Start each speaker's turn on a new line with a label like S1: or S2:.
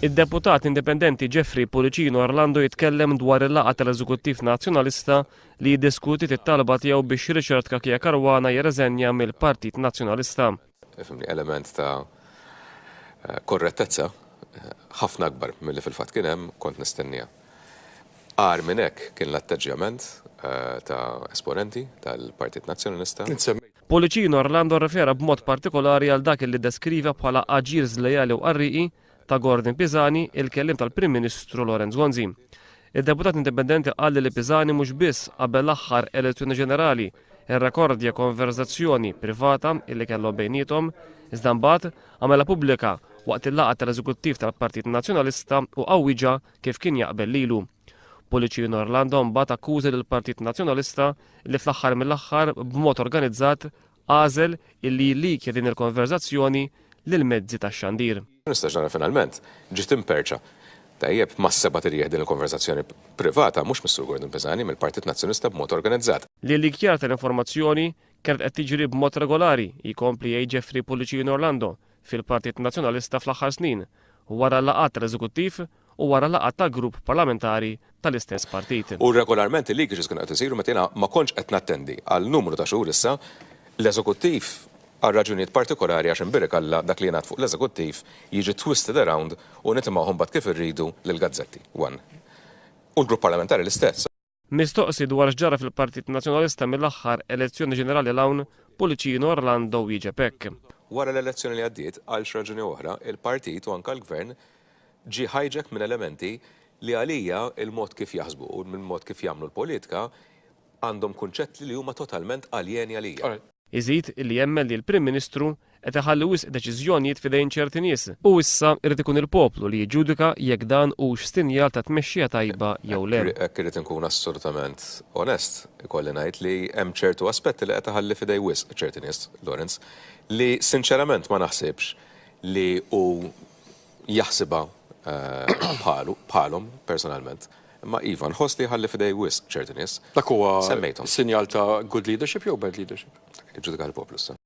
S1: Id-deputat indipendenti Jeffrey Policino Orlando jitkellem dwar il-laqgħa tal-Eżekuttiv Nazzjonalista li jiddiskuti it-talba tiegħu biex Richard Kakija Caruana jirreżenja mill-Partit Nazzjonalista.
S2: Element ta' korrettezza ħafna akbar milli fil-fatt kien hemm kont nistennija. Għar minn hekk kien l-atteġġjament ta' esponenti tal-Partit Nazzjonalista.
S1: Policino Orlando rrefera b'mod partikolari għal dak li deskriva bħala aġir żlejali u qarriqi ta' Gordon Pisani, il-kellim tal-Prim Ministru Lorenz Gonzi. Id-deputat indipendenti qal li Pisani mhux biss qabel l-aħħar elezzjoni ġenerali irrekordja konverzazzjoni privata illi kellhom bejniethom, iżda mbagħad għamela pubblika waqt il-laqgħa tal-Eżekuttiv tal-Partit Nazzjonalista u qawwiġa kif kien jaqbel lilu. Policino Orlando mbagħad akkuża lill-Partit Nazzjonalista li fl-aħħar mill-aħħar b'mod organizzat għażel illi jlikja din il-konverzazzjoni lill-mezzi tax-xandir.
S2: Nistax nara finalment ġiet imperċa. Tajjeb ma s-seba tirjieħ din il-konverzazzjoni privata mhux Mr. Gordon Pisani mill-Partit Nazzjonista b'mod organizzat.
S1: Li l-ikjar tal-informazzjoni kienet qed tiġri b'mod regolari jkompli jgħid Jeffrey Policino Orlando fil-Partit Nazzjonalista fl-aħħar snin wara l-laqgħat tal-Eżekuttiv u wara laqgħat tal-grupp parlamentari tal-istess partit.
S2: U regolarment il-liki ġiskun qed isiru meta ma kontx qed nattendi għal numru ta' xhur issa l-Eżekuttiv għal raġunijiet partikolari għax imbirek alla dak li jingħad fuq l-Eżekuttiv jiġi twisted around u nitimgħuhom bad kif irridu lill-gazzetti. U l-grupp parlamentari l-istess.
S1: Mistoqsi dwar x'ġara fil-Partit Nazzjonalista mill-aħħar elezzjoni ġenerali l-hawn, Policino Orlando wieġeb hekk.
S2: Wara l-elezzjoni li għaddiet għal raġuni oħra, il-partit u anke l-gvern ġie hijack minn elementi li għalija il-mod kif jaħsbu u mill-mod kif jagħmlu l-politika għandhom kunċetti li huma totalment aljeni għalija.
S1: Iżid illi jemmel li l-Prim Ministru qed iħalli wisq deċiżjonijiet f'idejn ċerti nies u issa irid ikun il-poplu li jiġġudika jekk dan hux sinjal ta' tmexxija tajba jew le.
S2: Hekk irid inkun assolutament onest, ikolli ngħid li hemm ċertu aspetti li qed iħalli f'idej wisq ċerti nies, Lorenz, li sinċerament ma naħsibx li hu jaħsibha bħalhom personalment. Ma Ivan, nħoss li ħalli f'idej wisq ċerti nies.
S3: Dak huwa
S2: semmejthom.
S3: sinjal ta' good leadership jew bad leadership?
S2: Iġġudika l-poplu issa.